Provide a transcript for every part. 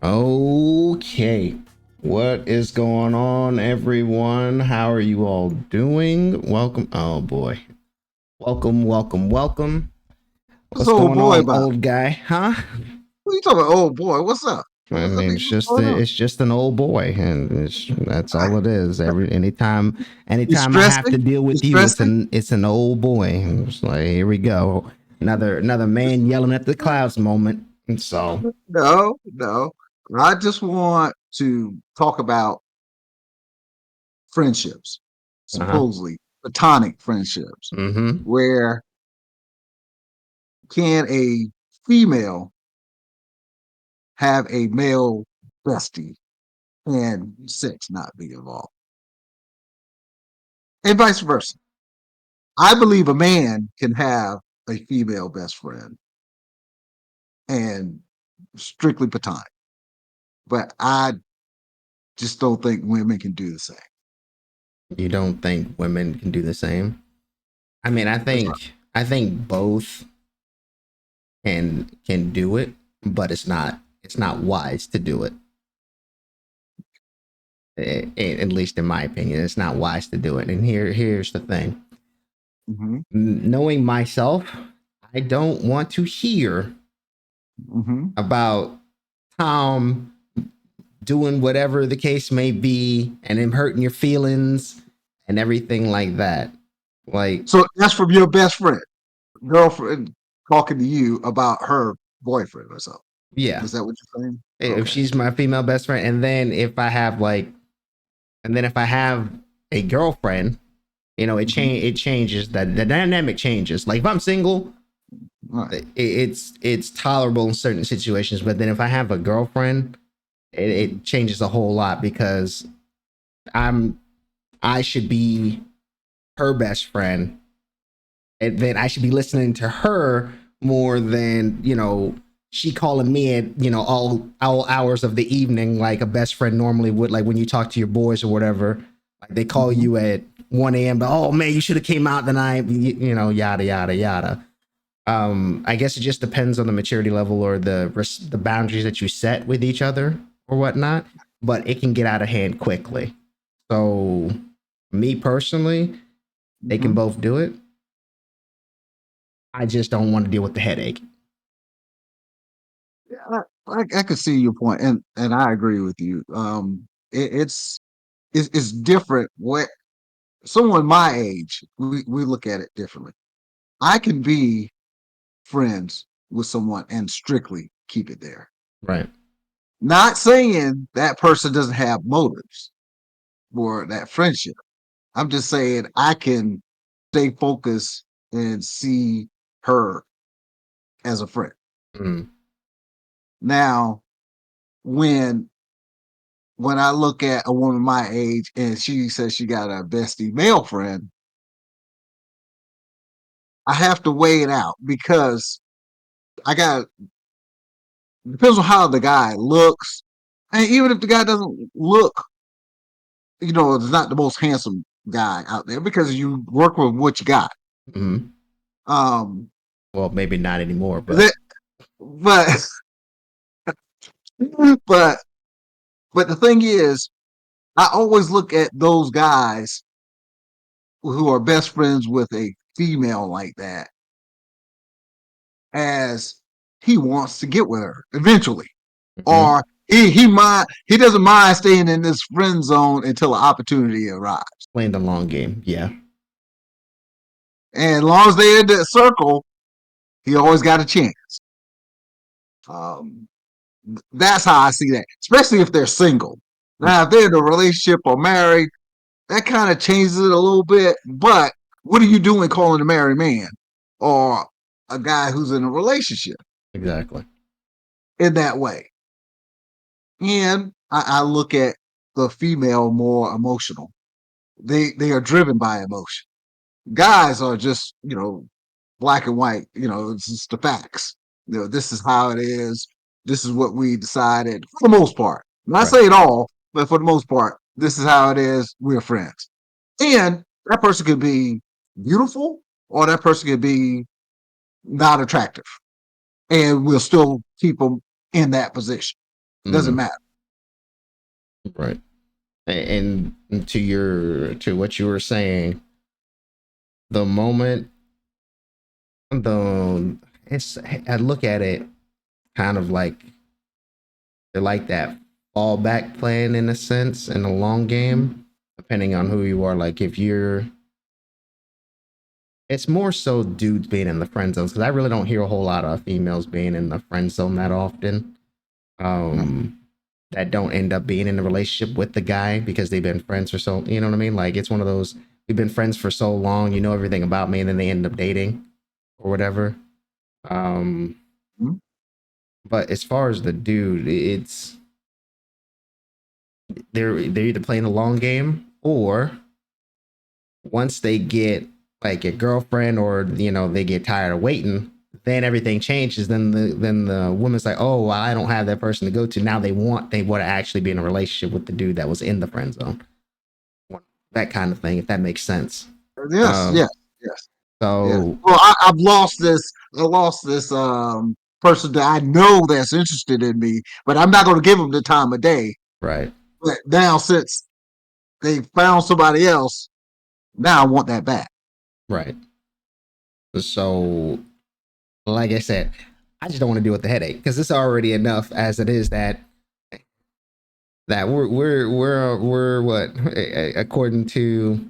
Okay. What is going on, everyone? How are you all doing? Welcome. Oh boy. Welcome. What's What's old going boy on, about? old guy? Huh? What are you talking about, old boy? What's up? I What's up? mean, What's going on? it's just an old boy, and that's all it is. You Anytime I have to stressing? deal You with you, stressing? it's an old boy. It's like, here we go, another man yelling at the clouds moment. And so, No. I just want to talk about friendships, uh-huh. supposedly platonic friendships, Mm-hmm. where can a female have a male bestie and sex not be involved, and vice versa. I believe a man can have a female best friend and strictly platonic, but I just don't think women can do the same. You don't think women can do the same? I mean, That's right. I think both can do it, but it's not wise to do it. At least in my opinion, it's not wise to do it. And here's the thing: Mm-hmm. knowing myself, I don't want to hear Mm-hmm. about Tom doing whatever the case may be and him hurting your feelings and everything like that. Like, So that's from your best friend, girlfriend, talking to you about her boyfriend or something. yeah, Is that what you're saying? if Okay. she's my female best friend, and then if I have a girlfriend, Mm-hmm. it changes, the dynamic changes. Like if I'm single, All right. it's tolerable in certain situations, but then if I have a girlfriend, it changes a whole lot because I'm I should be her best friend, and then I should be listening to her more than she calling me at all hours of the evening like a best friend normally would, like when you talk to your boys or whatever, like they call Mm-hmm. you at 1 a.m. but oh man, you should have came out tonight, yada yada yada. I guess it just depends on the maturity level or the boundaries that you set with each other or whatnot, but it can get out of hand quickly. So me personally, they can Mm-hmm. both do it. I just don't want to deal with the headache. Yeah, I can see your point, and I agree with you. It's different. What someone my age, we look at it differently. I can be friends with someone and strictly keep it there. Right. Not saying that person doesn't have motives for that friendship. I'm just saying I can stay focused and see her as a friend. Mm. Now, when when I look at a woman my age and she says she got a bestie male friend, I have to weigh it out because I got depends on how the guy looks. And even if the guy doesn't look, is not the most handsome guy out there because you work with what you got. Mm. Um, Well, maybe not anymore, but that, but but but the thing is, I always look at those guys who are best friends with a female like that as he wants to get with her eventually, mm-hmm. or he doesn't mind staying in this friend zone until an opportunity arrives. Playing the long game. Yeah. And as long as they're in that circle, he always got a chance. Um, that's how I see that, especially if they're single. Now, if they're in a relationship or married, that kind of changes it a little bit. But what are you doing calling a married man or a guy who's in a relationship Exactly. in that way? And I look at the female more emotional. They are driven by emotion. Guys are just black and white. It's just the facts. This is how it is. This is what we decided for the most part. I'm not Right. saying all, but for the most part, this is how it is. We're friends. And that person could be beautiful or that person could be not attractive. And we'll still keep them in that position. It doesn't Mm, matter. right. And to what you were saying, the moment the it's I look at it kind of like they're like that fallback plan in a sense in the long game, depending on who you are. Like if you're, it's more so dudes being in the friend zones because I really don't hear a whole lot of females being in the friend zone that often. That don't end up being in a relationship with the guy because they've been friends for so, you know what I mean? Like it's one of those, we've been friends for so long, you know everything about me, and then they end up dating or whatever. Um, Mhm. but as far as the dude, it's they're either playing a long game, or once they get like a girlfriend, or you know they get tired of waiting, then everything changes. Then the woman's like, oh, well, I don't have that person to go to. Now they want to actually be in a relationship with the dude that was in the friend zone, that kind of thing, if that makes sense. Yes, Um, yes, yes, yes. so Well, I've lost this. I lost this person that I know that's interested in me, but I'm not going to give them the time of day. right, But now, since they found somebody else, now I want that back. right. So like I said, I just don't want to deal with the headache because it's already enough as it is that we're what, according to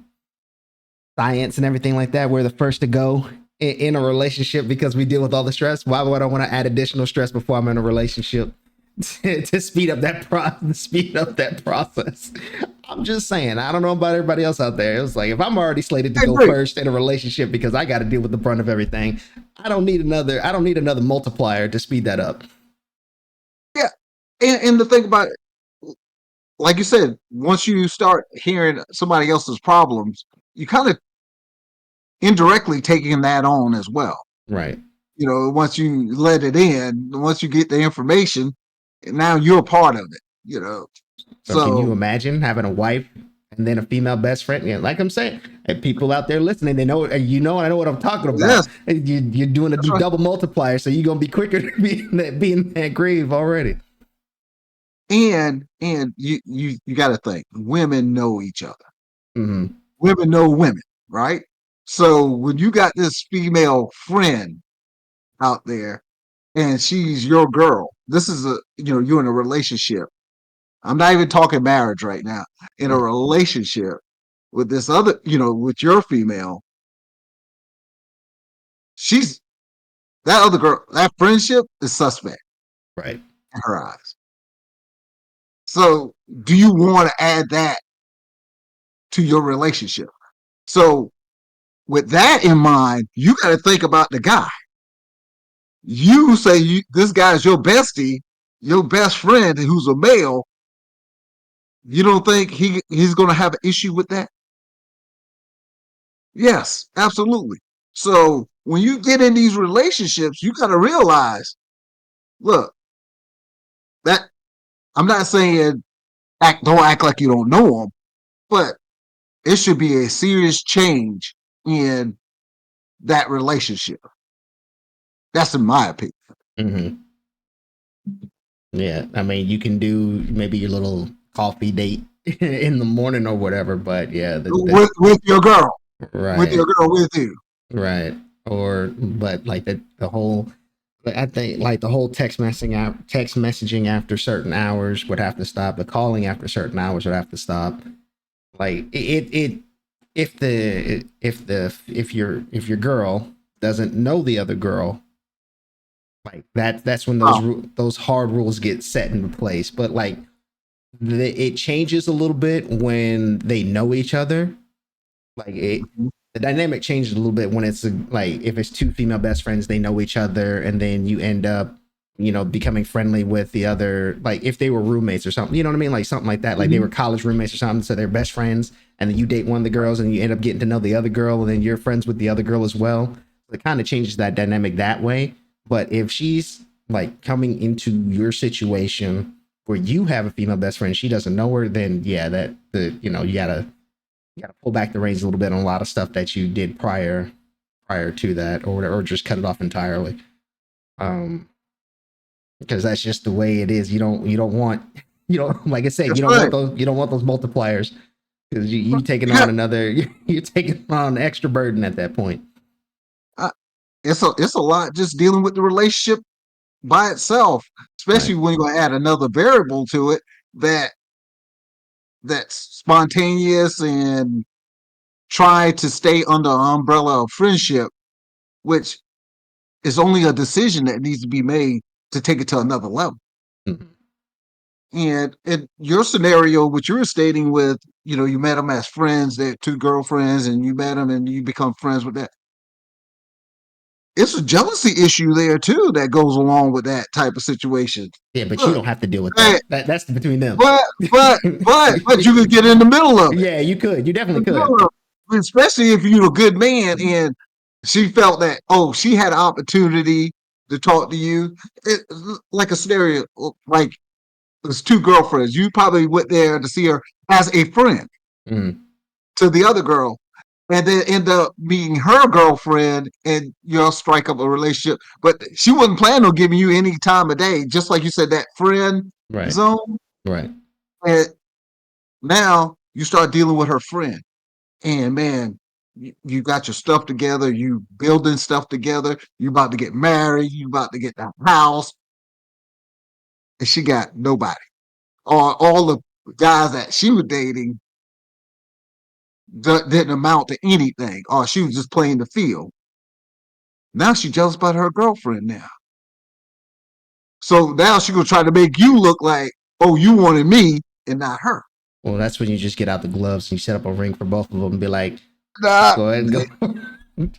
science and everything like that, we're the first to go in a relationship because we deal with all the stress. Why would I want to add additional stress before I'm in a relationship to speed up that process? I'm just saying. I don't know about everybody else out there. It's like if I'm already slated to I go agree. first in a relationship because I got to deal with the brunt of everything, I don't need another multiplier to speed that up. Yeah, and the thing about it, like you said, once you start hearing somebody else's problems, you kind of indirectly taking that on as well. Right. Once you let it in, once you get the information, now you're a part of it. So can you So imagine having a wife and then a female best friend? Yeah, like I'm saying, and people out there listening, they know, you know, I know what I'm talking about. yes, You're doing a that's right. double multiplier, so you're gonna be quicker to be in that grave already. And you got to think, women know each other. Mm-hmm. Women know women, right? So when you got this female friend out there and she's your girl, this is you're in a relationship. I'm not even talking marriage right now. In a Right. relationship with this other, with your female, she's that other girl. That friendship is suspect Right. in her eyes. So, do you want to add that to your relationship? So, with that in mind, you got to think about the guy. You say this guy's your bestie, your best friend, who's a male. You don't think he's going to have an issue with that? Yes, absolutely. So when you get in these relationships, you got to realize, look, that I'm not saying don't act like you don't know them, but it should be a serious change in that relationship. That's in my opinion. Mm-hmm. Yeah. I mean, you can do maybe your little coffee date in the morning or whatever, but yeah, With your girl, with right, your girl with you. right, or but like the whole. I think like the whole text messaging after certain hours would have to stop. The calling after certain hours would have to stop. Like it if your girl doesn't know the other girl, like that's when Oh, those hard rules get set into place. But like it changes a little bit when they know each other. Like mhm, the dynamic changes a little bit when it's like if it's two female best friends, they know each other, and then you end up, you know, becoming friendly with the other. Like if they were roommates or something, you know what I mean, like something like that. Like they mhm. were college roommates or something, so they're best friends, and then you date one of the girls, and you end up getting to know the other girl, and then you're friends with the other girl as well. It kind of changes that dynamic that way. But if she's like coming into your situation where you have a female best friend, she doesn't know her, then yeah, that the you know you got to pull back the reins a little bit on a lot of stuff that you did prior to that, or just cut it off entirely. Um, because that's just the way it is. You don't want you don't like I said, That's right. you don't want those multipliers because you taking Yeah, on another you're taking on an extra burden at that point. uh, it's a lot just dealing with the relationship by itself, Right. especially when you're going to add another variable to it that that's spontaneous and try to stay under an umbrella of friendship, which is only a decision that needs to be made to take it to another level. Mhm. And in your scenario, what you were stating with, you met them as friends, they're two girlfriends, and you met them and you become friends with that. It's a jealousy issue there too that goes along with that type of situation. Yeah, but you Look, don't have to deal with hey, that's between them. but but you could get in the middle of it. Yeah, you could. You definitely In the could. middle of it, especially if you're a good man and she felt that, oh, she had an opportunity to talk to you. It, like a scenario, like there's two girlfriends. You probably went there to see her as a friend Mm, to the other girl, and then end up meeting her girlfriend, and you'll strike up a relationship. But she wasn't planning on giving you any time of day, just like you said, that friend right. zone. Right. And now you start dealing with her friend, and man, you got your stuff together, you building stuff together, you about to get married, you about to get the house, and she got nobody. Or all the guys that she was dating didn't amount to anything, or she was just playing the field. Now she's jealous about her girlfriend now. So now she's gonna try to make you look like, oh, you wanted me and not her. Well, that's when you just get out the gloves and you set up a ring for both of them and be like, Nah, go ahead and go.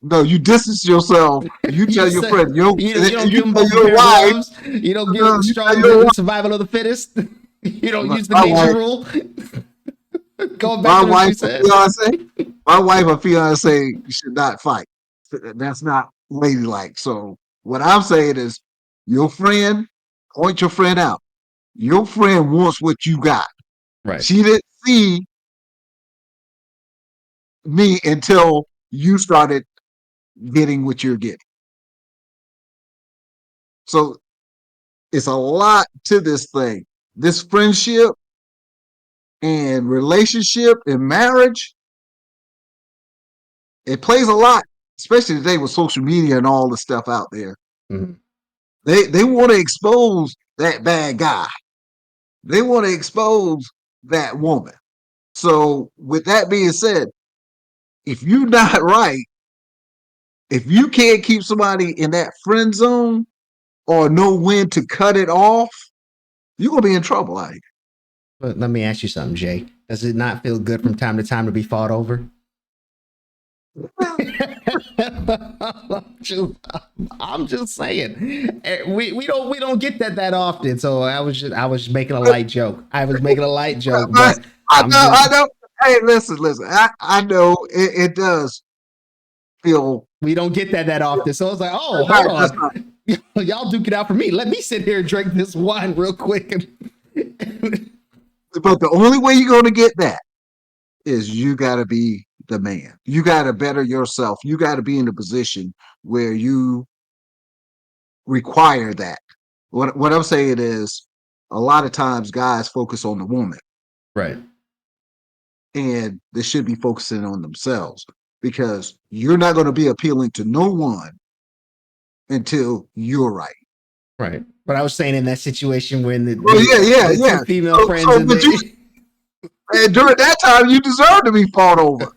no, you distance yourself. You You tell your said friend, you you don't give them tell both a your pair of wife, gloves. You don't give no, them you tell strong your wife, survival of the fittest. You don't use the my ninja wife, rule. Going back my to what wife you or said. fiance, my wife or fiance should not fight. That's not ladylike. So what I'm saying is, your friend, point your friend out. Your friend wants what you got. Right. She didn't see me until you started getting what you're getting. So it's a lot to this thing. This friendship and relationship and marriage, it plays a lot, especially today with social media and all the stuff out there. Mhm. They want to expose that bad guy. They want to expose that woman. So with that being said, if you're not right, if you can't keep somebody in that friend zone or know when to cut it off, you're gonna be in trouble out But let me ask you something, Jay. Does it not feel good from time to time to be fought over? here. I'm just, I'm just saying, we don't get that often. So I was making a light joke. I was making a light joke, but I I'm know, just I know. Hey, listen. I know it does feel we don't get that often. So I was like, oh, hold right. That's not. on, y'all duke it out for me. Let me sit here and drink this wine real quick. But the only way you're going to get that is you got to be the man. You got to better yourself. You got to be in a position where you require that. What I'm saying is, a lot of times guys focus on the woman, Right, and they should be focusing on themselves because you're not going to be appealing to no one until you're right. right. But I was saying in that situation when Well, the yeah. two female friends So, and but you they and during that time, you deserve to be fought over.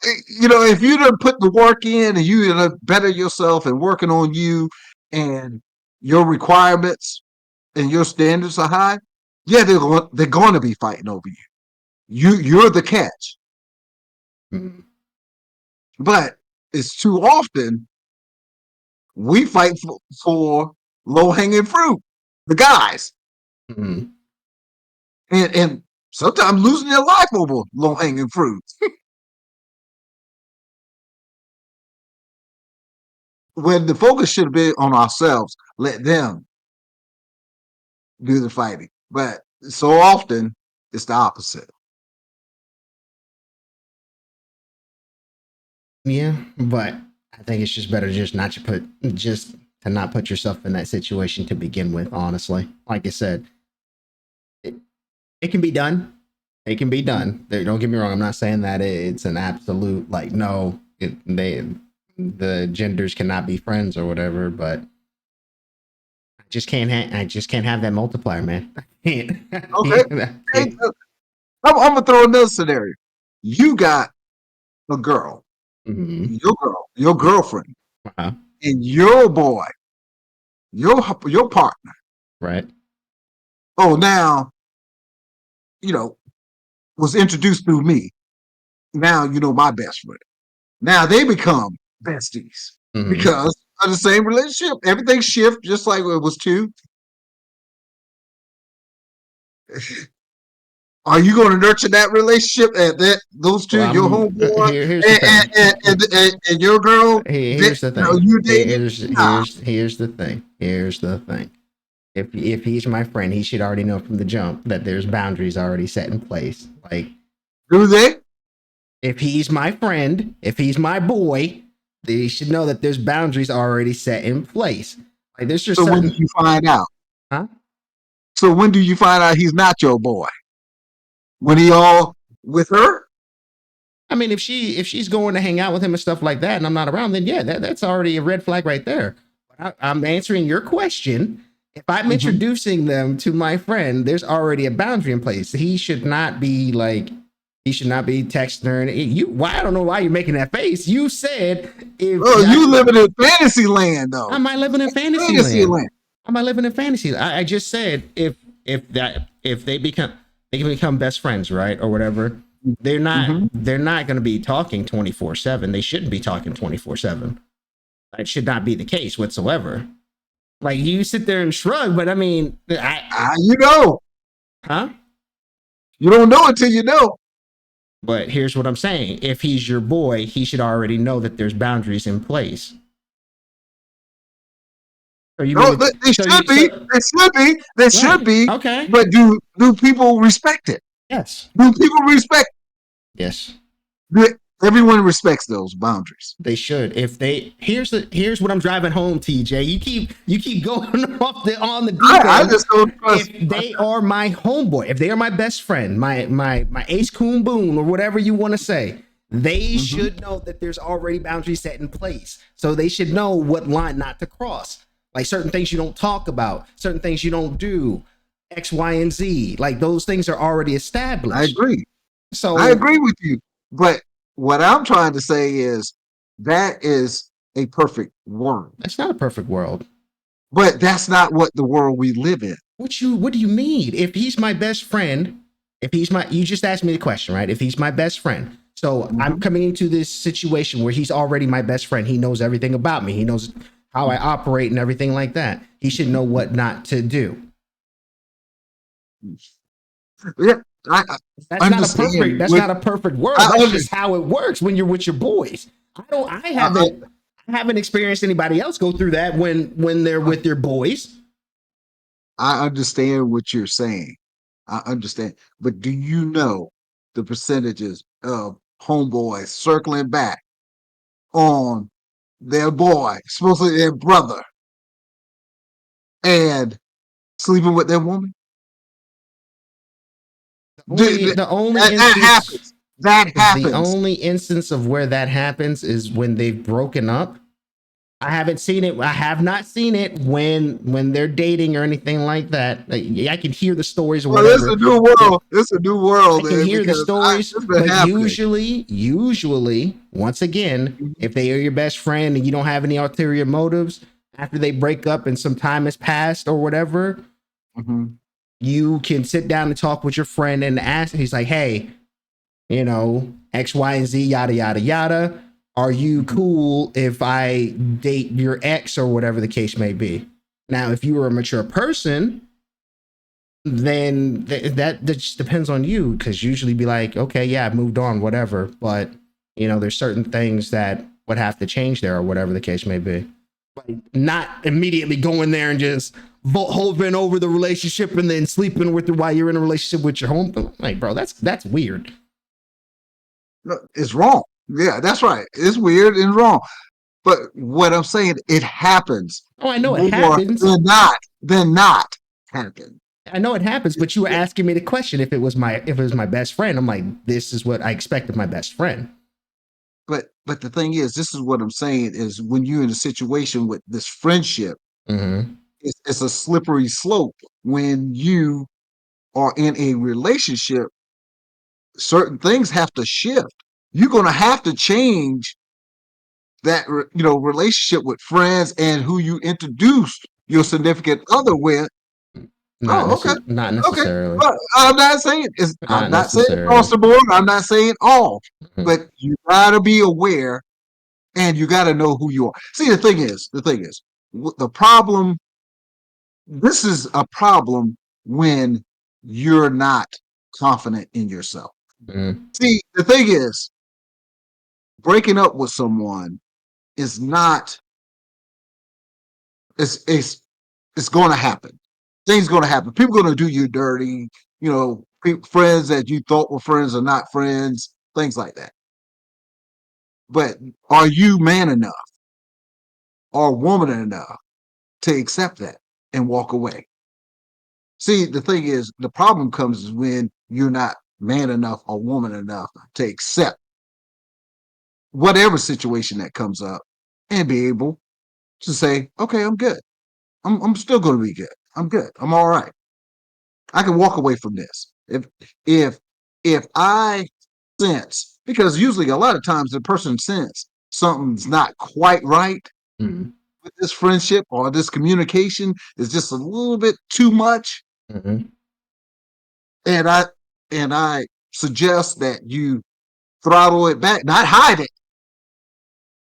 If you done put the work in and you done better yourself and working on you and your requirements and your standards are high, yeah, they're going to be fighting over you. You're the catch, mm, but it's too often we fight for low hanging fruit, the guys, mm, and sometimes losing their life over low hanging fruit. When the focus should be on ourselves, let them do the fighting. But so often it's the opposite. yeah, but I think it's just better just not to put just to not put yourself in that situation to begin with. Honestly, like I said, it, it can be done. It can be done. Don't get me wrong. I'm not saying that it's an absolute like no. The genders cannot be friends or whatever, but I just can't have that multiplier, man. I can't. Okay. Hey, I'm gonna throw another scenario. You got a girl, Mm-hmm. your girlfriend, Uh-huh. and your boy, your partner. Right. Oh, now you know was introduced through me. Now you know my best friend. Now they become besties Mm-hmm. because of the same relationship. Everything shifts just like it was two. Are you going to nurture that relationship and that those two, Well, your I'm homeboy here's the thing. and your girl that Here's the you know, thing. you dating? Nah, Here's the thing. Here's the thing. If he's my friend, he should already know from the jump that there's boundaries already set in place. Like do they? if he's my friend, if he's my boy, they should know that there's boundaries already set in place. Like there's just So when do certain, you find out? huh? So when do you find out he's not your boy? When he all with her? I mean, if she's going to hang out with him and stuff like that, and I'm not around, then yeah, that's already a red flag right there. I'm answering your question. If I'm Mm-hmm. introducing them to my friend, there's already a boundary in place. He should not be like, he should not be texting her. And you, why? I don't know why you're making that face. You said if Oh, I, you living in fantasy land though. am I living in It's fantasy fantasy land? land. Am I living in fantasy? I just said if they can become best friends, right, or whatever. Mm-hmm. They're not going to be talking 24/7. They shouldn't be talking 24/7. It should not be the case whatsoever. Like you sit there and shrug, but I mean, You know, huh? you don't know until you know. But here's what I'm saying: if he's your boy, he should already know that there's boundaries in place. So you mean No, to? they So should you be. so They should be. They should right? be. Okay. But do people respect it? Yes. Do people respect? Yes. Do, everyone respects those boundaries. They should. If they here's what I'm driving home, TJ. You keep going off the on the deep I end. just don't trust. If they are my homeboy, if they are my best friend, my ace coon boon, or whatever you want to say, they Mm-hmm. should know that there's already boundaries set in place. So they should know what line not to cross. Like certain things you don't talk about, certain things you don't do, X, Y, and Z. Like those things are already I established. agree. I So agree with you. But what I'm trying to say is that is a perfect world. that's not a perfect world. But that's not what the world we live in. What do you mean? If he's my best friend, if he's my you just asked me the question, right? If he's my best friend. So I'm Mm-hmm. coming into this situation where he's already my best friend. He knows everything about me. He knows how I operate and everything like that. He should know what not to do. Yeah, I understand. That's not a perfect world. I That's under, just how it works when you're with your boys. I, I haven't experienced anybody else go through that when they're with their boys. I understand what you're saying. I understand. But do you know the percentages of homeboys circling back on their boy, supposedly their brother, and sleeping with their woman? The only That instance happens. That the happens. only instance of where that happens is when they've broken up. I haven't seen it. I have not seen it when they're dating or anything like that. Like, I can hear the stories or Well, it's a whatever. new world. It's a new I world, can man, hear the because stories, it's been but happening. usually, once again, Mhm, if they are your best friend and you don't have any ulterior motives, after they break up and some time has passed or whatever, mhm, you can sit down and talk with your friend and ask. He's like, "Hey, you know, X, Y, and Z, yada, yada, yada. Are you mhm. cool if I date your ex or whatever the case may be?" Now, if you were a mature person, then that just depends on you because usually be like, okay, yeah, I've moved on, whatever. But, you know, there's certain things that would have to change there or whatever the case may be. Like, not immediately going there and just hovering over the relationship and then sleeping with her while you're in a relationship with your home. Like, bro, that's weird. No, it's wrong. Yeah, that's right. It's weird and wrong. But what I'm saying, it happens Oh, I know it more happens. than not happen. I know it happens, but you were asking me the question if it was my best friend. I'm like, this is what I expect of my best friend. But the thing is, this is what I'm saying is when you're in a situation with this friendship, Mm-hmm. it's a slippery slope. When you are in a relationship, certain things have to shift. You're going to have to change that relationship with friends and who you introduced your significant other with. Oh, okay, Not okay. necessarily. But I'm Not not saying across necessarily. the board. I'm not saying all, Mhm. but you gotta be aware and you gotta know who you are. See, the thing is, the problem. This is a problem when you're not confident in yourself. Mhm. See, the thing is, breaking up with someone is not. It's going to happen. Things going to happen. People going to do you dirty. Friends that you thought were friends are not friends. Things like that. But are you man enough or woman enough to accept that and walk away? See, the thing is, the problem comes when you're not man enough or woman enough to accept whatever situation that comes up and be able to say, okay, I'm good. I'm still going to be good. I'm good. I'm all right. I can walk away from this. If if I sense, because usually a lot of times the person sense something's not quite right Mhm. with this friendship or this communication is just a little bit too much, Mhm. and I suggest that you throttle it back, not hide it.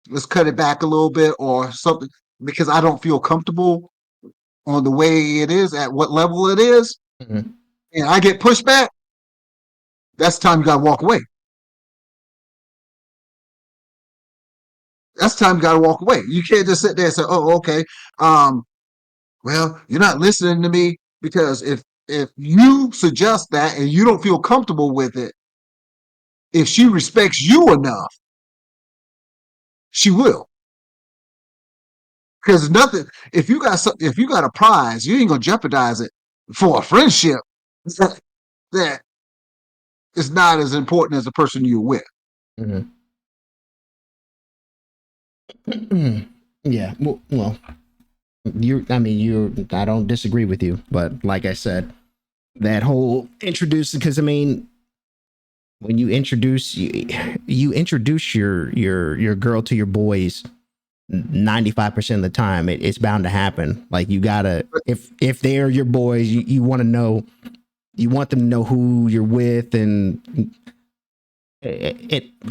Let's cut it back a little bit or something because I don't feel comfortable on the way it is at what level it is, Mhm. and I get pushed back. That's the time you got to walk away. That's the time you got to walk away. You can't just sit there and say, "Oh, okay, um, well, you're not listening to me," because if you suggest that and you don't feel comfortable with it, if she respects you enough, she will. Because nothing. If you got a prize, you ain't gonna jeopardize it for a friendship that is not as important as the person you're with. Mhm. Yeah. Well, I mean, I don't disagree with you, but like I said, that whole introducing, because I mean, when you introduce your girl to your boys 95% of the time, it's bound to happen. Like you gotta, if they're your boys, you want to know, you want them to know who you're with, and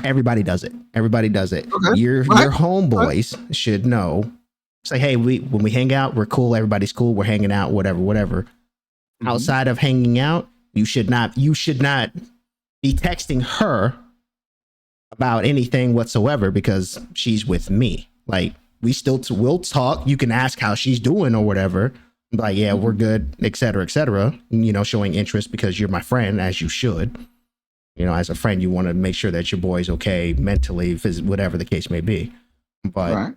everybody does it. Everybody does it. Okay, Your right, right. homeboys should know. Say, hey, when we hang out, we're cool. Everybody's cool. We're hanging out. Whatever. Mm-hmm. Outside of hanging out, you should not be texting her about anything whatsoever because she's with me. Like will talk. You can ask how she's doing or whatever. Like, yeah, we're Mm-hmm. good, etc., etc. Showing interest because you're my friend, as you should. As a friend, you want to make sure that your boy's okay mentally, whatever the case may be. But Right.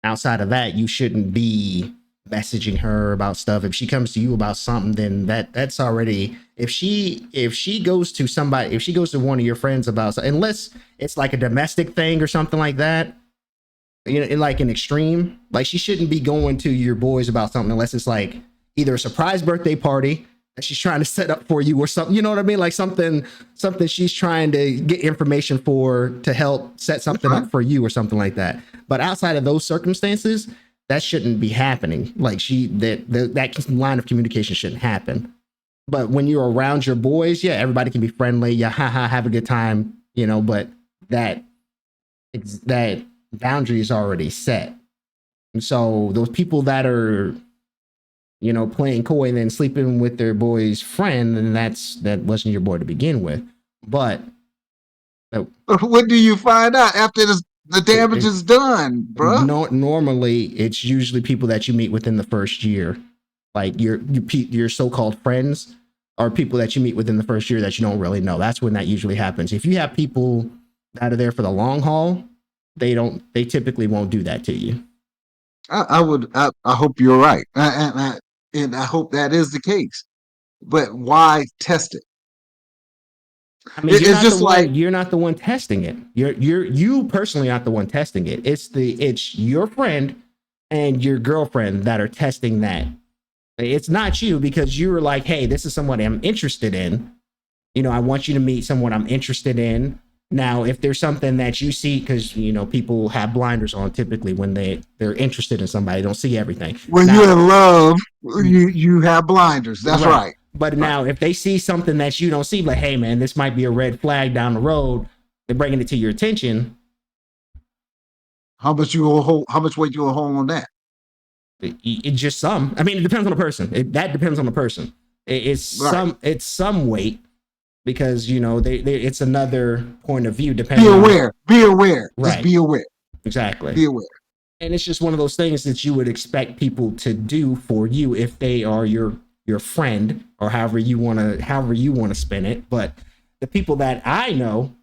outside of that, you shouldn't be messaging her about stuff. If she comes to you about something, then that's already, if she goes to somebody, if she goes to one of your friends about something, unless it's like a domestic thing or something like that, in like an extreme, like she shouldn't be going to your boys about something unless it's like either a surprise birthday party that she's trying to set up for you or something. You know what I mean? Like something she's trying to get information for to help set That's something right. up for you or something like that. But outside of those circumstances, that shouldn't be happening. Like that line of communication shouldn't happen. But when you're around your boys, yeah, everybody can be friendly. Yeah, haha, have a good time. But that that boundary is already set. And so those people that are, playing coy and then sleeping with their boy's friend, and that wasn't your boy to begin with. But uh, What do you find out after the it, damage it, is done, bruh? normally it's usually people that you meet within the first year, like your so-called friends, are people that you meet within the first year that you don't really know. That's when that usually happens. If you have people that are there for the long haul, They typically won't do that to you. I hope you're right, and I hope that is the case. But why test it? I mean, It's just like, you're not the one testing it. You personally not the one testing it. It's your friend and your girlfriend that are testing that. It's not you because you were like, hey, this is somebody I'm interested in. I want you to meet someone I'm interested in. Now, if there's something that you see, because people have blinders on typically when they're interested in somebody, they don't see everything. when you're Now, in love, you have blinders. That's right. right. But Right. now, if they see something that you don't see, like, hey, man, this might be a red flag down the road, they're bringing it to your attention. How much you gonna hold? How much weight you gonna hold on that? It just some. I mean, it depends on the person. That depends on the person. Right. It's some weight because it's another point of view Be depending on aware. Be aware. Just right. be aware. Exactly. Be aware. And it's just one of those things that you would expect people to do for you if they are your friend or however you want to spin it. But the people that I know,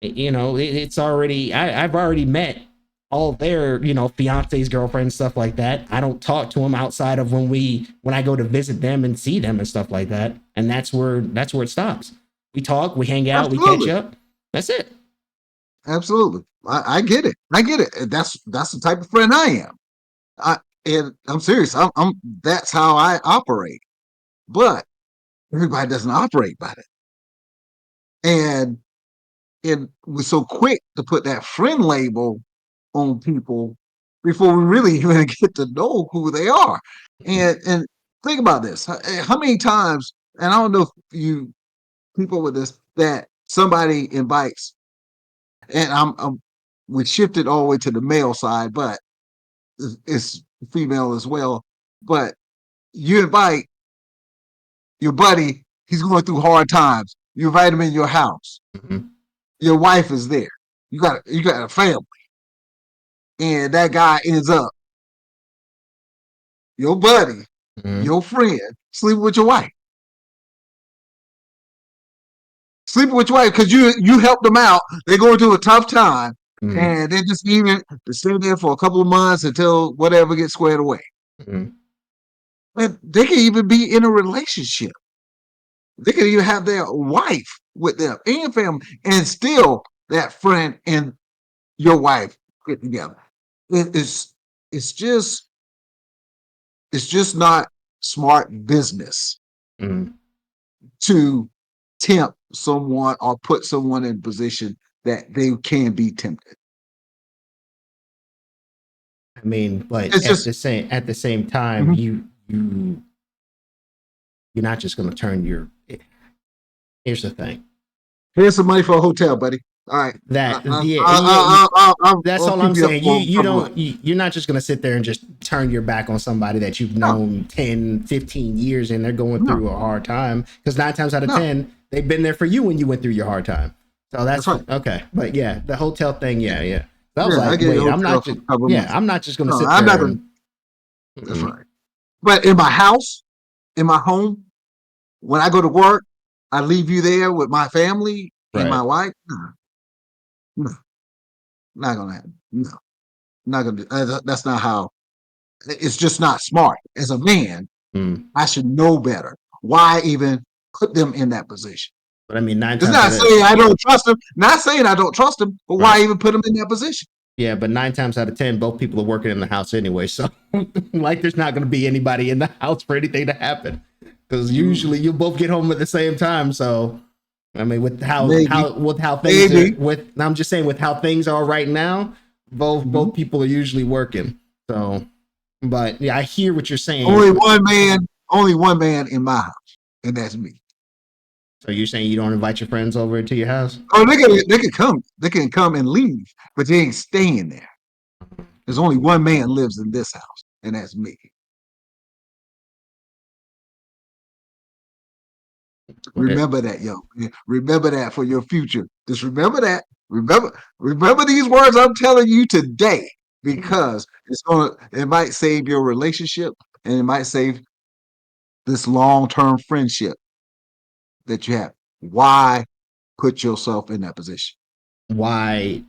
it's already I've already met all their fiancés, girlfriends, stuff like that. I don't talk to them outside of when I go to visit them and see them and stuff like that. And that's where it stops. We talk, we hang out, we catch Absolutely. up. That's it. Absolutely. I get it. I get it. That's the type of friend I am. I and I'm serious. I'm that's how I operate. But everybody doesn't operate by it. And we're so quick to put that friend label on people before we really even get to know who they are. And think about this: how many times? And I don't know if you people with this that somebody invites, and I'm we shifted all the way to the male side, but it's female as well. But you invite your buddy; he's going through hard times. You invite him in your house. Mhm. Your wife is there. You got a family, and that guy ends up your buddy, Mhm. your friend, sleeping with your wife. Sleeping with your wife because you helped them out. They're going through a tough time, Mhm. and they just even stay there for a couple of months until whatever gets squared away. Mhm. And they can even be in a relationship. They can even have their wife with them and family, and still that friend and your wife get together. It's it's just it's just not smart business Mhm. to tempt someone or put someone in a position that they can be tempted. I mean, but It's just at the same time, mhm. you're not just going to turn your. Here's the thing Here's some money for a hotel, buddy. All right, that yeah, that's I'll all I'm keep you up saying. for a couple of. You're not just going to sit there and just turn your back on somebody that you've No, known 10, 15 years and they're going no, through a hard time because 9 times out of no. 10 they've been there for you when you went through your hard time. So That's that's right. okay. But yeah, the hotel thing, yeah. I was Yeah, I like, get you a wait, I'm hotel not for just a couple of months. I'm not just going to No, sit I'm not there gonna. and That's mm-mm. right. But in my house, in my home, when I go to work, I leave you there with my family and my Right. wife. No, no, not gonna happen. No, not gonna. That's not how. It's just not smart. As a man, Mm. I should know better. Why even put them in that position? But I mean, nine It's times not out of saying I don't trust them. Not saying I don't trust them, but right. why even put them in that position? Yeah, but 9 times out of 10, both people are working in the house anyway. So, like, there's not going to be anybody in the house for anything to happen because Mm, usually you both get home at the same time. So, I mean, maybe, with how things are maybe. I'm just saying with how things are right now, Mhm. both people are usually working. So, but yeah, I hear what you're saying. Only one man. Only one man in my house, and that's me. So you're saying you don't invite your friends over to your house? Oh, they can come. They can come and leave, but they ain't staying there. There's only one man lives in this house, and that's me. What it? Remember that, yo. Remember that for your future. Just remember that. Remember these words I'm telling you today because it might save your relationship and it might save this long-term friendship that you have. Why put yourself in that position? why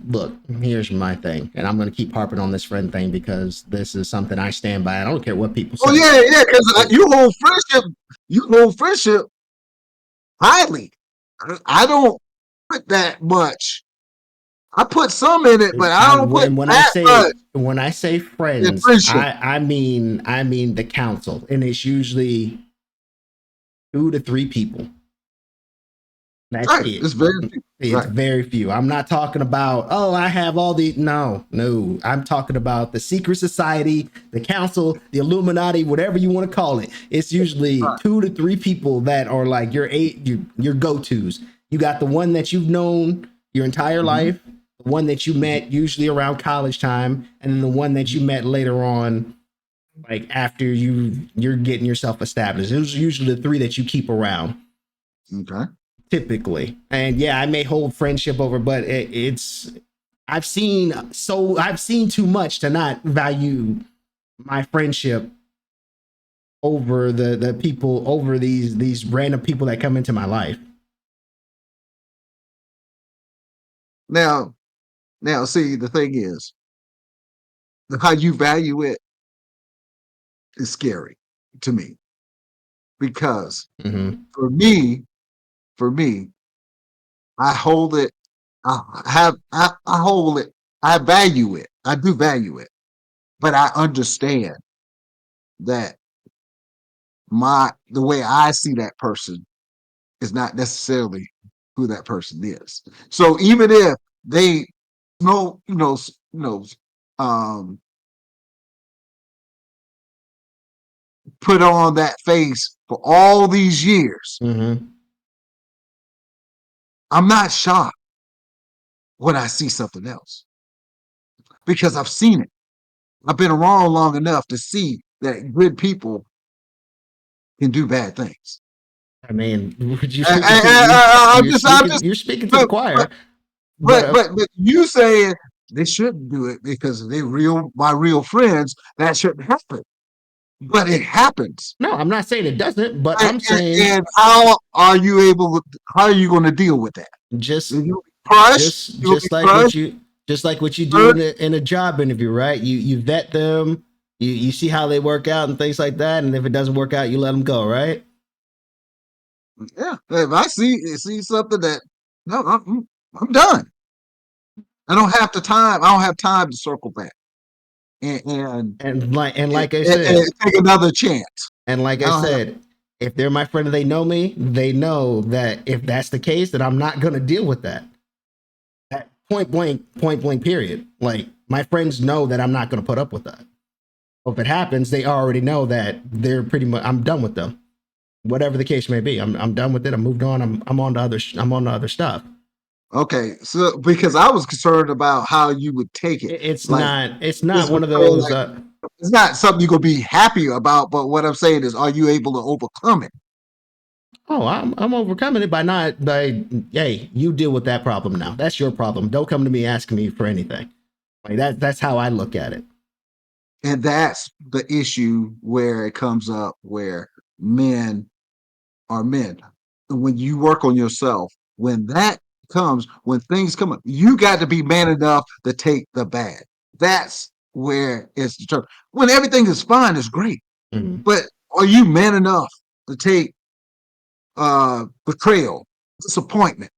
look, here's my thing, and I'm going to keep harping on this friend thing because this is something I stand by. I don't care what people Oh say. yeah, yeah, because It, you hold friendship highly. I don't put that much. I put some in it, but I don't put and that much when I say in friends, friendship. I mean the council, and it's usually 2 to 3 people. That's Right. it. It's very few. It's Right. very few. I'm not talking about, oh, I have all the, no, no. I'm talking about the secret society, the council, the Illuminati, whatever you want to call it. It's usually Right. 2 to 3 people that are like your go-tos. You got the one that you've known your entire Mm-hmm. life, the one that you met usually around college time, and then the one that you met later on, like after you're getting yourself established. Those are usually the 3 that you keep around Okay. typically. And yeah, I may hold friendship over, but it's I've seen too much to not value my friendship over the people, over these random people that come into my life. Now, see, the thing is, how you value it is scary to me because Mm-hmm. for me, for me, I hold it. I hold it. I value it. I do value it, but I understand that the way I see that person is not necessarily who that person is. So even if they know, um, put on that face for all these years, Mm-hmm. I'm not shocked when I see something else because I've seen it. I've been around long enough to see that good people can do bad things. I mean, you're I, speaking to I'm just, you're speaking to the but, choir, but but you saying they shouldn't do it because they my real friends. That shouldn't happen, but it happens. no, I'm not saying it doesn't, but And, I'm saying and how are you able? How are you going to deal with that? just You'll be crushed. You'll be crushed. just like what you do Hurt. in a job interview, right? You vet them, you see how they work out and things like that, and if it doesn't work out, you let them go, right? Yeah. If I see something that no, I'm done. I don't have the time. I don't have time to circle back and take another chance. And like I I don't have. said, if they're my friend and they know me, they know that if that's the case, that I'm not going to deal with that. At point blank, period. Like my friends know that I'm not going to put up with that. If it happens, they already know that they're pretty much. I'm done with them. Whatever the case may be, I'm done with it. I'm moved on. I'm on to other. I'm on to other stuff. Okay, so because I was concerned about how you would take it, It's like not. It's not this one of betrayal, those. like it's not something you're gonna be happy about. But what I'm saying is, are you able to overcome it? Oh, I'm overcoming it by not by. Hey, you deal with that problem now. That's your problem. Don't come to me asking me for anything. Like that's how I look at it. And that's the issue where it comes up, where men are men. When you work on yourself, when that comes, when things come up, you got to be man enough to take the bad. That's where it's determined. When everything is fine, it's great. Mhm. But are you man enough to take betrayal, disappointment,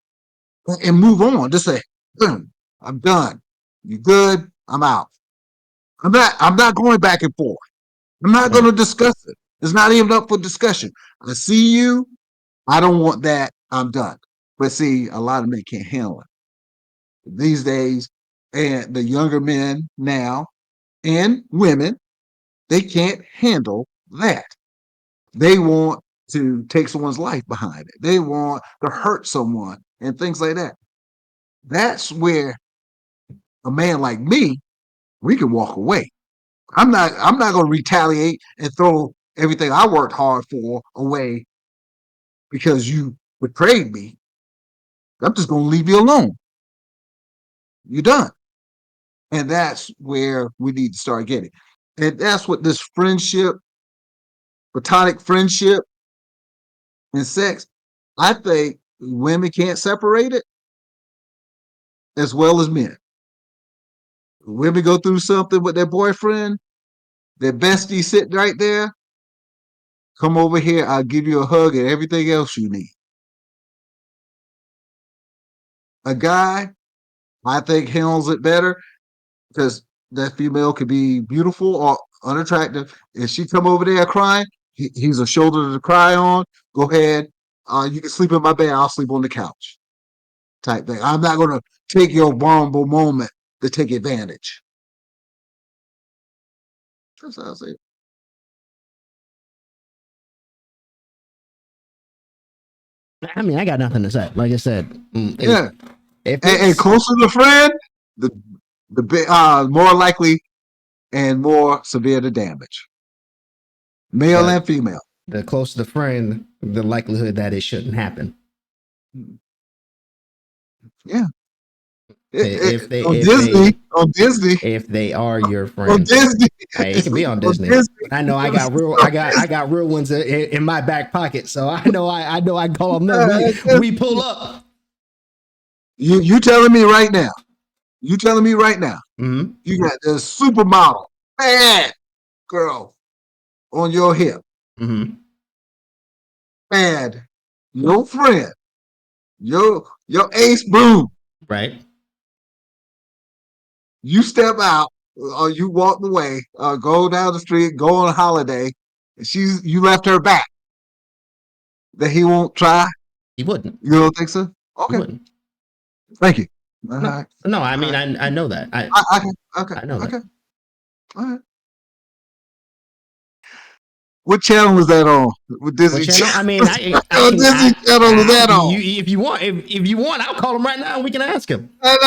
and move on? Just say, boom, I'm done. You good? I'm out. I'm not going back and forth. I'm not going Right. to discuss it. It's not even up for discussion. I see you. I don't want that. I'm done. But see, a lot of men can't handle it these days. And the younger men now and women, they can't handle that. They want to take someone's life behind it. They want to hurt someone and things like that. That's where a man like me, we can walk away. I'm not going to retaliate and throw everything I worked hard for away because you betrayed me. I'm just going to leave you alone. You're done. And that's where we need to start getting. And that's what this friendship, platonic friendship, and sex, I think women can't separate it. as well as men. Women go through something with their boyfriend, their bestie sitting right there. Come over here. I'll give you a hug and everything else you need. A guy, I think, handles it better because that female could be beautiful or unattractive. If she come over there crying, he's a shoulder to cry on. Go ahead. You can sleep in my bed. I'll sleep on the couch. Type thing. I'm not going to take your vulnerable moment to take advantage. That's how I say it. I mean, I got nothing to say. Like I said, Yeah. if And it's closer to friend, the more likely and more severe the damage. Male but and female. the closer the friend, the likelihood that it shouldn't happen. Yeah. If they On if Disney, they on Disney, if they are your on friend. Disney, Hey, it can be on on Disney. Disney. But I know I got real I got real ones in my back pocket. So I know I call them up. We pull up. You telling me right now? You telling me right now? Mm-hmm. You got this supermodel, bad girl on your hip, Mm-hmm. bad. Your friend, your ace boom. Right. You step out, or you walk away, or go down the street, go on a holiday, and you left her back. That he won't try. He wouldn't. You don't think so? He Okay. wouldn't. Thank you. All No. right. No, I All mean right. I know that. Okay. I know that. Okay. All right. What channel was that on? What Disney What channel? I Channel? mean, I What can Disney Channel was that on? if you want if you want, I'll call him right now and we can ask him. And,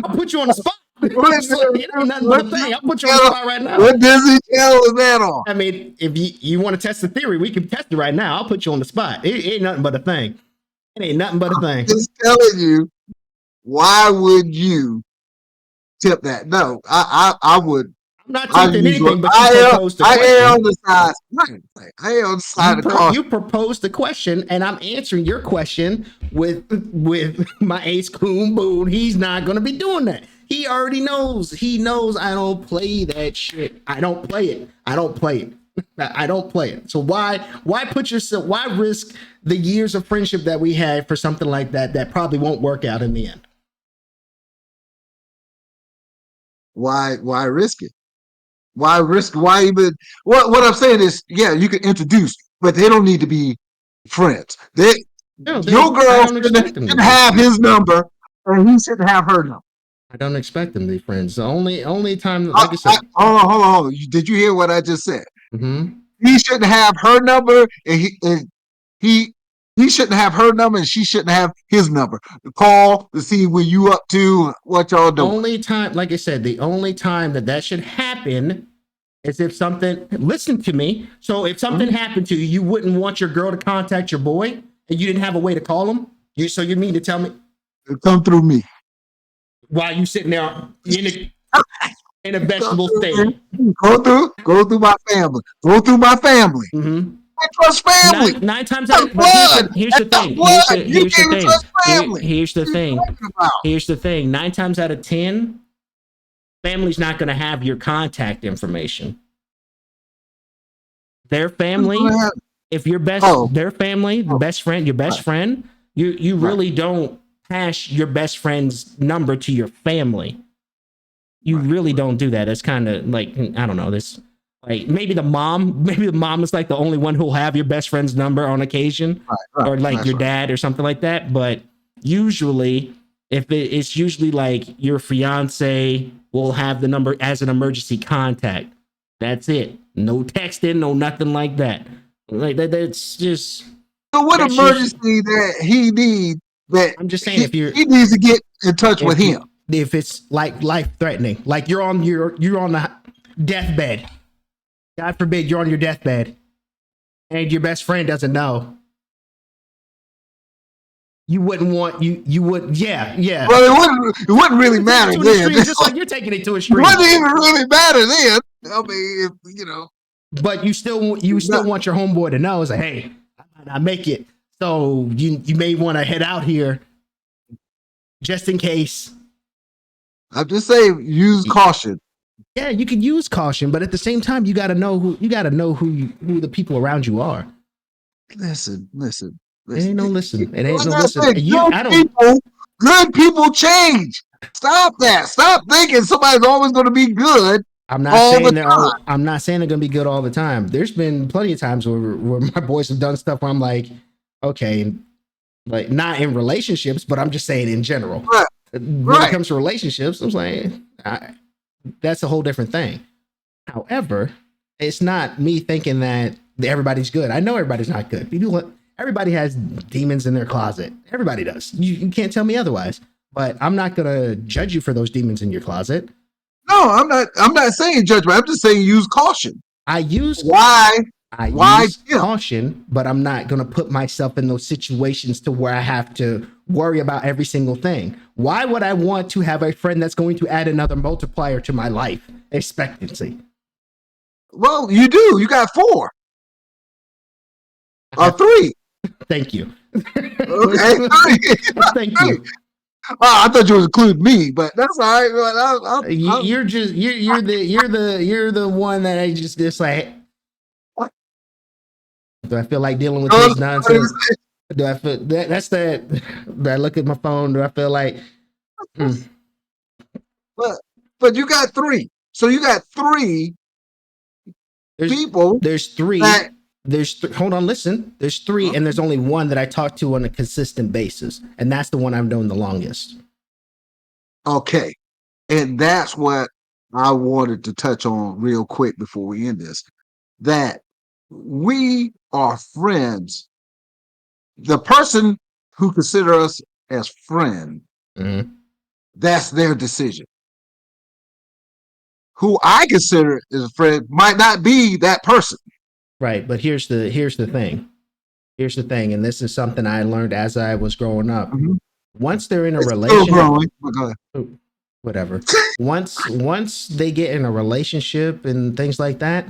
I'll put you on the spot. what, It ain't nothing but a thing. I'll put you on the channel, spot right now. what Disney Channel was that on? I mean, if you want to test the theory, we can test it right now. I'll put you on the spot. It ain't nothing but a thing. It ain't nothing but a thing. Just telling you, why would you tip that? No, I would. I'm not tempting anything, but you I proposed the am on question. the side. Right. I am on the side of the car. You proposed the question, and I'm answering your question with my ace coon boon. He's not gonna be doing that. He already knows. He knows I don't play that shit. I don't play it. I don't play it. I don't play it. So why put yourself? Why risk the years of friendship that we had for something like that probably won't work out in the end? Why risk it? Why risk? Why even? What I'm saying is, yeah, you can introduce, but they don't need to be friends. No, Your I girl don't expect them to shouldn't be. have his number, and he shouldn't have her number. I don't expect them to be friends. The only time, like I said, Hold on. Did you hear what I just said? mm-hmm. He shouldn't have her number, and he he shouldn't have her number, and she shouldn't have his number. To call to see where you up to, what y'all doing. Only time, like I said, the only time that should happen is if something. Listen to me. So if something happened to you, you wouldn't want your girl to contact your boy, and you didn't have a way to call him. So you mean to tell me Come through me. while you sitting there in a vegetable state? Go through my family. Go through my family. Mm-hmm. I trust family. Nine times That's out, but blood. here's the That's thing. blood. You can't even trust family. Here's the What are you thing. talking about? Here's the thing. 9 times out of 10, family's not going to have your contact information. Their family, if your their family, the best friend, your best friend, you really don't pass your best friend's number to your family. You really don't do that. It's kind of like, I don't know, this, like maybe the mom is like the only one who'll have your best friend's number on occasion, or like your dad or something like that. But usually, it's usually like your fiance will have the number as an emergency contact. That's it. No texting, no nothing like that. Like that's just. So what emergency that he needs? That I'm just saying, if he needs to get in touch with him. If it's like life threatening, like you're on the deathbed. God forbid you're on your deathbed, and your best friend doesn't know. You wouldn't want you would yeah. Well, it wouldn't really matter then. Just like you're taking it to a stream. It wouldn't even really matter then. I mean, But you still want your homeboy to know. It's like, hey, I might not make it, so you may want to head out here just in case. I'm just saying, use caution. Yeah, you can use caution, but at the same time, you got to know who the people around you are. Listen, listen, It ain't listen. no listen. It ain't Like no I listen. said, You, I don't. good people change. Stop that. Stop thinking somebody's always going to be good I'm not all the saying time. I'm not saying they're gonna be good all the time. There's been plenty of times where my boys have done stuff where I'm like, okay, like not in relationships, but I'm just saying in general. Right, When it right. comes to relationships, I'm like, that's a whole different thing. However, it's not me thinking that everybody's good. I know everybody's not good. Everybody has demons in their closet. Everybody does. You can't tell me otherwise. But I'm not gonna judge you for those demons in your closet. No, I'm not. I'm not saying judgment. I'm just saying use caution. I use Why? I Why use him? caution, but I'm not going to put myself in those situations to where I have to worry about every single thing. Why would I want to have a friend that's going to add another multiplier to my life expectancy? Well, you do. You got 4 I or have, 3. thank you. Okay, 3. Thank you. I thought you was including me, but that's all right. You're just you're the one that I just like. Do I feel like dealing with I'll, his nonsense? I'll, Do I feel that's that? Do I look at my phone? Do I feel like but you got 3. So you got 3 there's people there's three that hold on, listen. There's three, and there's only one that I talk to on a consistent basis, and that's the one I've known the longest. okay, and that's what I wanted to touch on real quick before we end this. That we are friends. The person who consider us as friend, Mm-hmm. that's their decision. Who I consider as a friend might not be that person. Right, but here's the thing. Here's the thing, and this is something I learned as I was growing up. Mm-hmm. Once they're in a It's still relation, growing. But go ahead. whatever. Once they get in a relationship and things like that,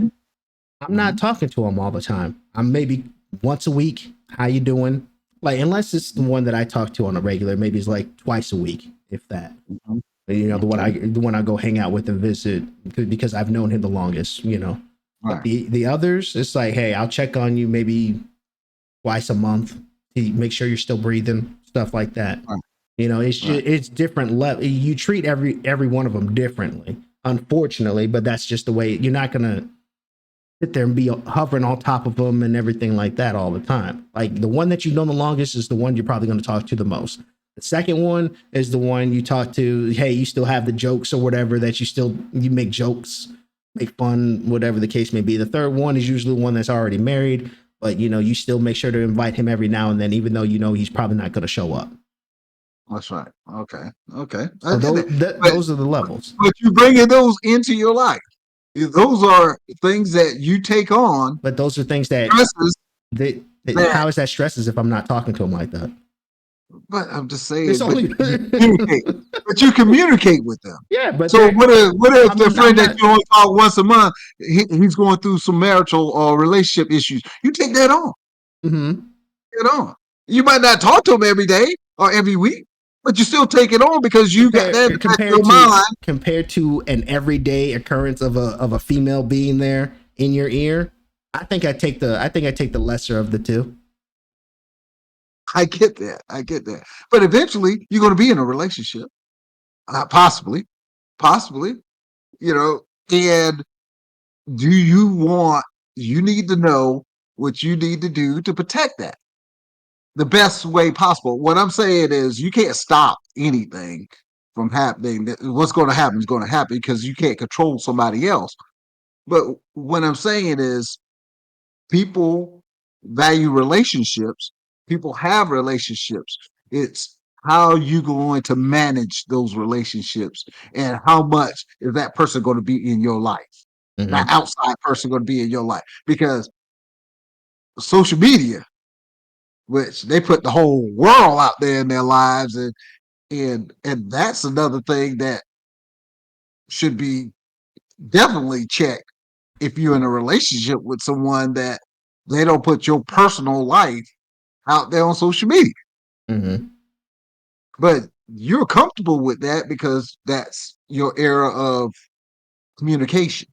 I'm not talking to them all the time. I'm maybe once a week. How you doing? Like unless it's the one that I talk to on a regular, maybe it's like twice a week, if that. Mm-hmm. You know, Okay. the one I go hang out with and visit because I've known him the longest. You know, but Right. the others, it's like, hey, I'll check on you maybe twice a month to make sure you're still breathing, stuff like that. Right. You know, it's Right. just it's different level. You treat every one of them differently, unfortunately, but that's just the way. You're not gonna sit there and be hovering on top of them and everything like that all the time. Like the one that you've known the longest is the one you're probably going to talk to the most. The second one is the one you talk to. Hey, you still have the jokes or whatever that you make jokes, make fun, whatever the case may be. The third one is usually the one that's already married, but you know you still make sure to invite him every now and then, even though you know he's probably not going to show up. That's right. Okay. Okay. I So get that. But those are the levels. you bringing those into your life. Those are things that you take on, But those are things that stresses that. how is that stresses if I'm not talking to him like that? But I'm just It's saying. But only you communicate. But you communicate with them. yeah, but So what if the I'm friend that not. you only talk once a month, he's going through some marital or relationship issues? You take that on. Mm-hmm. Take it on. You might not talk to him every day or every week, but you still take it on because you got that in the back of your mind. Compared to an everyday occurrence of a female being there in your ear, I think I take the lesser of the two. I get that. I get that. But eventually, you're going to be in a relationship, possibly, possibly. You know, and do you want? You need to know what you need to do to protect that the best way possible. What I'm saying is, you can't stop anything from happening. What's going to happen is going to happen because you can't control somebody else. But what I'm saying is, people value relationships. People have relationships. It's how you going to manage those relationships and how much is that person going to be in your life, that Mm-hmm. outside person going to be in your life, because social media, which they put the whole world out there in their lives, and that's another thing that should be definitely checked if you're in a relationship with someone, that they don't put your personal life out there on social media. Mm-hmm. But you're comfortable with that because that's your era of communication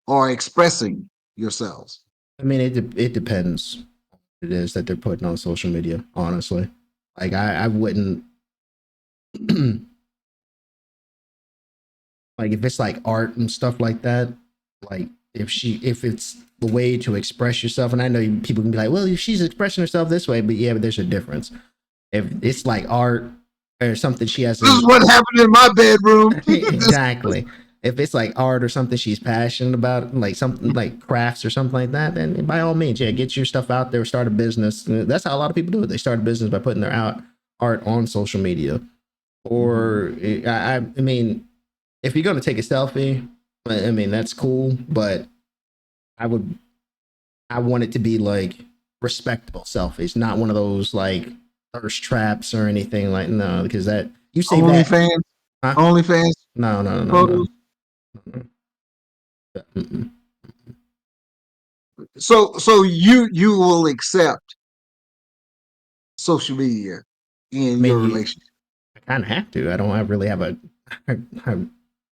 or expressing yourselves. I mean, it depends what it is that they're putting on social media, honestly. Like I wouldn't like if it's like art and stuff like that, like if it's the way to express yourself, and I know people can be like, well, if she's expressing herself this way, but yeah, but there's a difference. If it's like art or something she This is hasn't what happened in my bedroom. exactly. If it's like art or something she's passionate about, like something like crafts or something like that, then by all means, yeah, get your stuff out there, start a business. That's how a lot of people do it. They start a business by putting their art on social media. Or I mean, if you're gonna take a selfie, I mean that's cool, but I would I want it to be like respectable selfies, not one of those like thirst traps or anything like no, because that you say that, OnlyFans, huh? OnlyFans No, no, no, no. photos. Mm-mm. So you will accept social media I in your mean, relationship. I kind of have to. I really have a. I,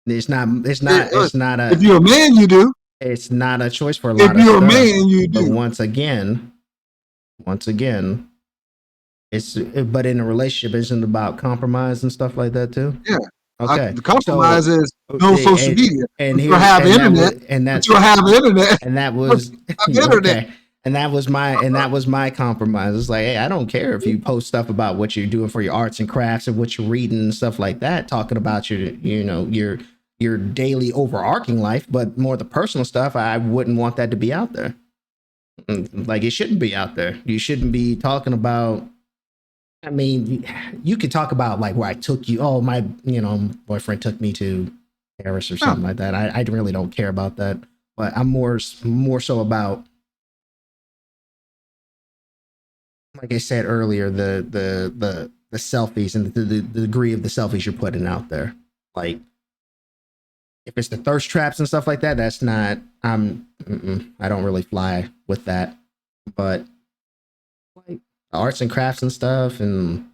it's not. It's It- not. look, It's not if a. you're a man, you do. It's not a choice for a If lot of you're a stuff. man, you But do. once again, it's. But in a relationship, isn't about compromise and stuff like that too. Yeah. Okay, The compromise so is no social and media, and but you'll here have and that internet. was and But that's you'll have internet. and that But was you have internet. okay. And that was my compromise. It's like, hey, I don't care if you post stuff about what you're doing for your arts and crafts and what you're reading and stuff like that, talking about your daily overarching life, but more the personal stuff. I wouldn't want that to be out there. Like it shouldn't be out there. You shouldn't be talking about. I mean, you could talk about like where I took you. Oh, my, boyfriend took me to Paris or No, something like that. I really don't care about that. But I'm more so about, like I said earlier, the selfies and the degree of the selfies you're putting out there. Like if it's the thirst traps and stuff like that, that's not. I don't really fly with that. But like arts and crafts and stuff, and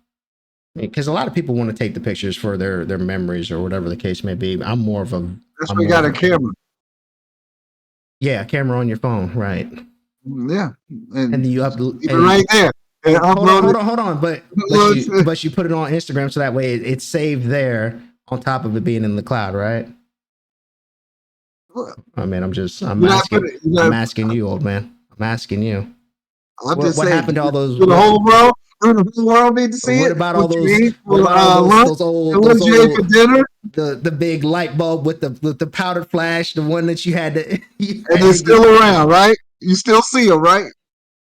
because a lot of people want to take the pictures for their memories or whatever the case may be. that's I'm why you more got of a a camera. yeah, camera on your phone, right? Yeah, And and then you up leave it and right there and upload it. hold on, Upload it. but you put it on Instagram so that way it's saved there on top of it being in the cloud, right? I mean, You gotta put it. You I'm gotta, asking you, old man. I'm asking you. I'm just What saying. happened to all those Do the whole world? Do the whole world need to see what it? about all For lunch? And what those you ate for old dinner? the big light bulb with the powdered flash, the one that you had to you And had they're to get. still around, right? You still see them, right?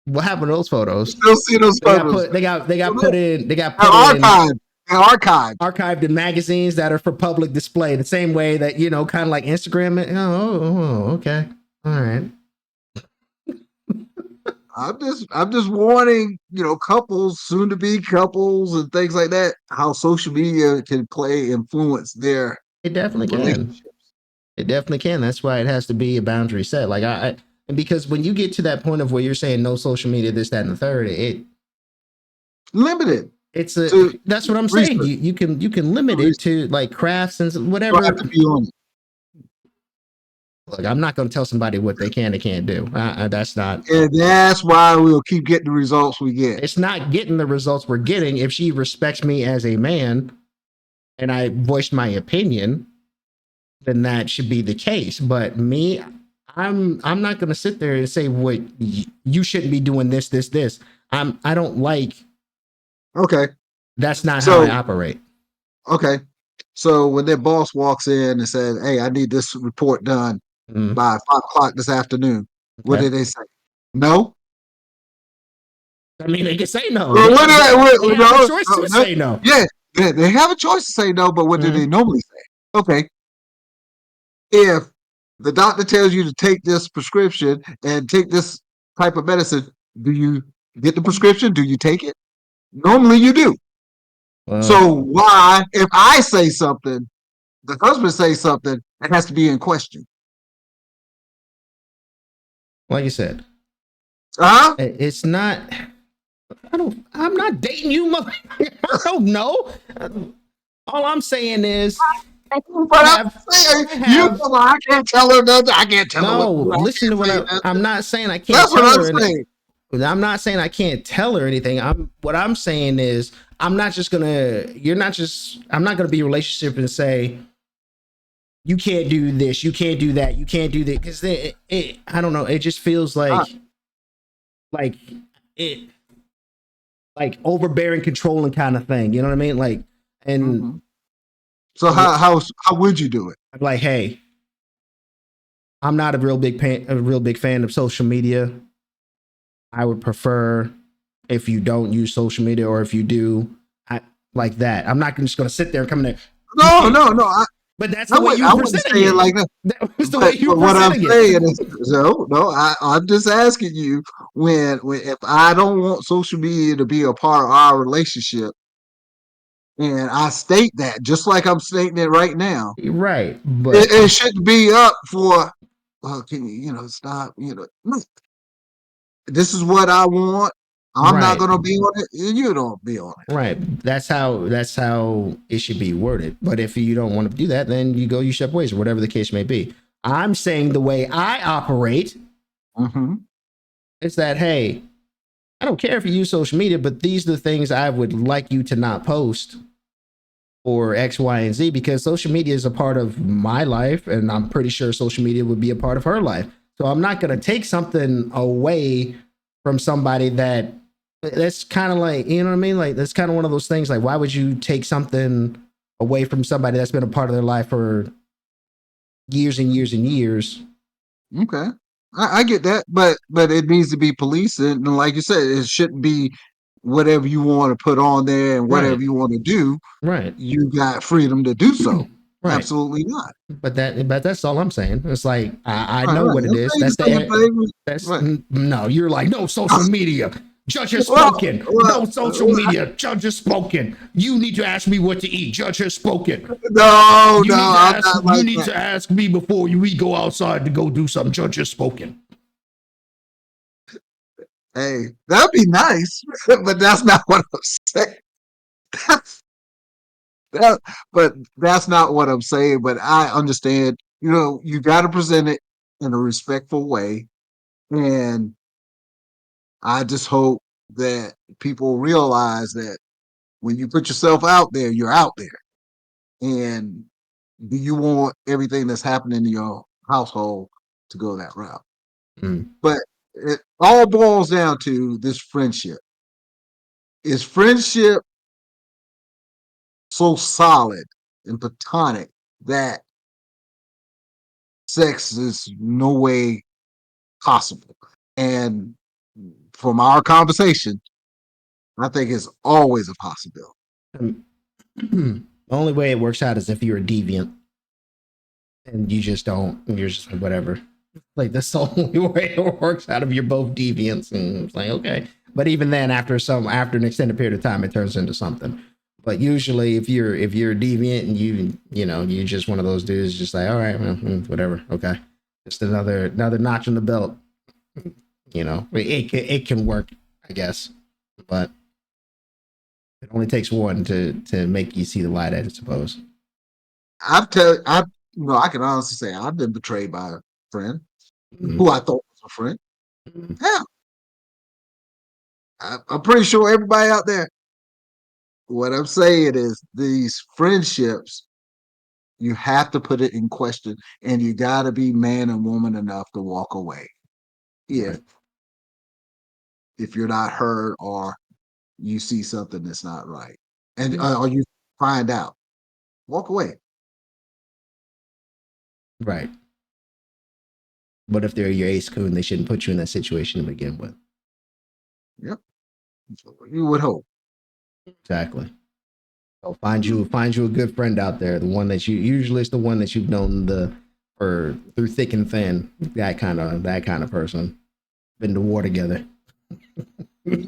What happened to those You photos? still see those photos. They got They're put in archived. They're archived. archived in magazines that are for public display. The same way that kind of like Instagram. Okay, all right. I'm just warning, couples, soon to be couples and things like that, how social media can influence their It definitely can. relationship. It definitely can. That's why it has to be a boundary set. Like and because when you get to that point of where you're saying no social media, this, that, and the third, Limited it's a to that's what I'm saying. research. You can limit it to like crafts and You don't have whatever. to be on it. Look, I'm not going to tell somebody what they can and can't do. That's not. And that's why we'll keep getting the results we get. It's not getting the results we're getting. If she respects me as a man and I voiced my opinion, then that should be the case. But me, I'm not going to sit there and say what you shouldn't be doing this. I don't like. Okay. That's not how I So, operate. okay. So when their boss walks in and says, "Hey, I need this report done Mm, by 5 o'clock this afternoon," what okay. did they say? No. I mean, they can say no. Well, Yeah, what did they have a no, choice no, to no. say no. Yeah, they have a choice to say no, but what do they Mm, normally say? Okay, if the doctor tells you to take this prescription and take this type of medicine, do you get the prescription? Do you take it? Normally you do. well, So why, if I say something, the husband says something, it has to be in question? like you said, Huh? it's not. I'm not dating you, mother. I don't know. All I'm saying is But I I'm have saying, I you have know, I can't tell her nothing. I can't tell her what no, to do. I listen to can't what say nothing. I'm not saying I can't That's what tell I'm her and saying. I'm not saying I can't tell her anything. What I'm saying is I'm not just gonna you're not just I'm not gonna be in a relationship and say you can't do this, you can't do that, you can't do that because I don't know, it just feels Uh, like it like overbearing controlling kind of thing. You know what I mean? Like and mhm. So how would you do it? I'm like, hey, I'm not a real big fan of social media. I would prefer if you don't use social media, or if you do, I like that. I'm not just going to sit there and come in there. You No, can't. no, no. But that's the way you I were wouldn't presenting say it it. like that. That was the way you But were what I'm presenting it. saying is, no. I'm just asking you when if I don't want social media to be a part of our relationship, and I state that just like I'm stating it right now, Right, but it shouldn't be up for. Well, can you stop? No, this is what I want. I'm not right, gonna be on it. And you don't be on right. That's how it should be worded. But if you don't want to do that, then you go your separate ways, or whatever the case may be. I'm saying the way I operate it. Hmm. is that hey, I don't care if you use social media, but these are the things I would like you to not post or X, Y, and Z because social media is a part of my life, and I'm pretty sure social media would be a part of her life. So I'm not going to take something away from somebody that's kind of like, you know what I mean? Like, that's kind of one of those things. Like, why would you take something away from somebody that's been a part of their life for years and years and years? Okay, I get that, but it needs to be policed, and like you said, it shouldn't be whatever you want to put on there and Right, whatever you want to do. right, You got freedom to do so. right. Absolutely not. But that's all I'm saying. It's like I Right, know right. what it I'm is. saying That's the same the thing. that's Right. no. You're like no social media. Judge has Well, spoken. well, No social media. Judge has spoken. You need to ask me what to eat. Judge has spoken. no, You no, need to I'm ask. not You like need that. to ask me before we go outside to go do something. Judge has spoken. Hey, that'd be nice, but that's not what I'm saying. That's, that, but that's not what I'm saying. But I understand. You got to present it in a respectful way, and I just hope that people realize that when you put yourself out there, you're out there. And do you want everything that's happening in your household to go that route? Mm. But it all boils down to this friendship. Is friendship so solid and platonic that sex is no way possible? And from our conversation, I think it's always a possibility. The only way it works out is if you're a deviant and you just don't. You're just like whatever. Like that's the only way it works out if you're both deviants. And it's like okay, but even then, after an extended period of time, it turns into something. But usually, if you're a deviant and you're just one of those dudes, just like all right, well, whatever, okay, just another notch in the belt. It can work, I guess, but it only takes one to make you see the light, I suppose. I I can honestly say I've been betrayed by a friend Mm-hmm. who I thought was a friend. Yeah, I'm pretty sure everybody out there. What I'm saying is these friendships, you have to put it in question, and you got to be man and woman enough to walk away if Right. if you're not heard or you see something that's not right, and Mm. or you find out, walk away. Right. But if they're your ace coon, they shouldn't put you in that situation to begin with. Yep, you would hope. Exactly. So find you a good friend out there. The one that you usually it's the one that you've known or through thick and thin. That kind of person. Been to war together. Yeah,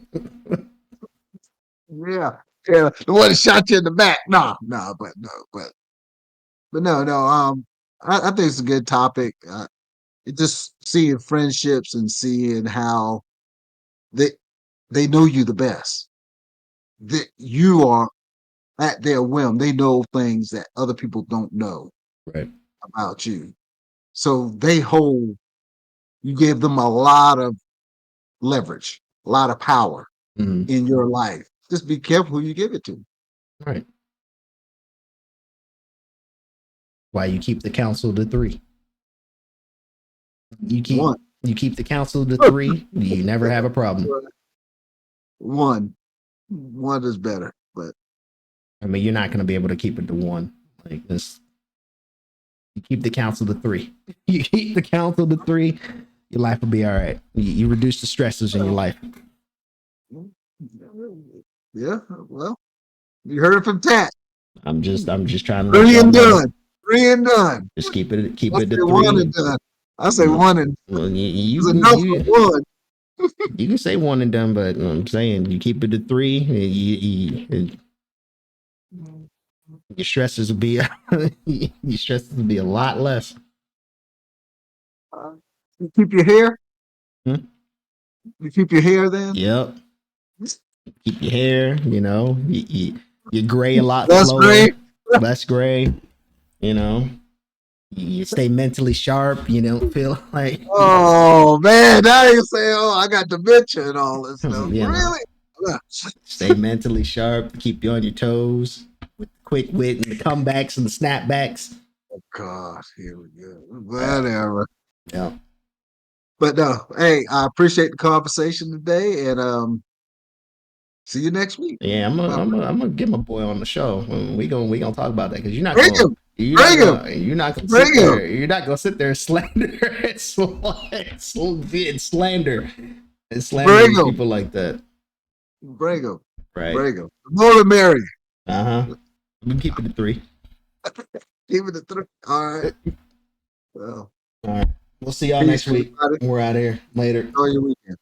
yeah, the one that shot you in the back. No, no, but no, no. I think it's a good topic. It just seeing friendships and seeing how they they know you the best. That you are. at their whim. They know things that other people don't know Right. about you. So you give them a lot of leverage, a lot of power Mhm. in your life. Just be careful who you give it to. Right. Why you keep the council to 3? You keep One. you keep the council to 3. You never have a problem. One. One is better, but I mean, you're not going to be able to keep it to 1. Like this, you keep the council to 3. You keep the council to 3. Your life will be all right. You reduce the stresses in your life. yeah, well, you heard it from Tat. I'm just trying to let Three y'all and know. done. Three and done. Just I keep it to say one and 3. done. I say one and Well, you it's can enough for one. you can say 1 and done, but I'm saying you keep it to 3. Your stresses will be your stresses will be a lot less. You keep your hair. Hmm? You keep your hair then. Yep. Keep your hair. You're gray a lot That's slower, great. less gray. You know, you stay mentally sharp. You don't feel like Oh man, now you say, "Oh, I got dementia and all this stuff." you know. Really? Stay mentally sharp. Keep you on your toes with the quick wit and the comebacks and the snapbacks. Oh God, here we go. Yeah. Whatever. Yeah. But no, hey, I appreciate the conversation today, and see you next week. Yeah, My I'm gonna get my boy on the show. We gonna talk about that because bring him, you're not gonna bring sit him, there and slander and slander bring these him, people like that, bring him, right? bring him. The more the merrier. Uh huh. We keep it at 3. Keep it a three. All right. Well, All right. We'll see y'all peace, next week. everybody. We're out of here later. Enjoy your weekend.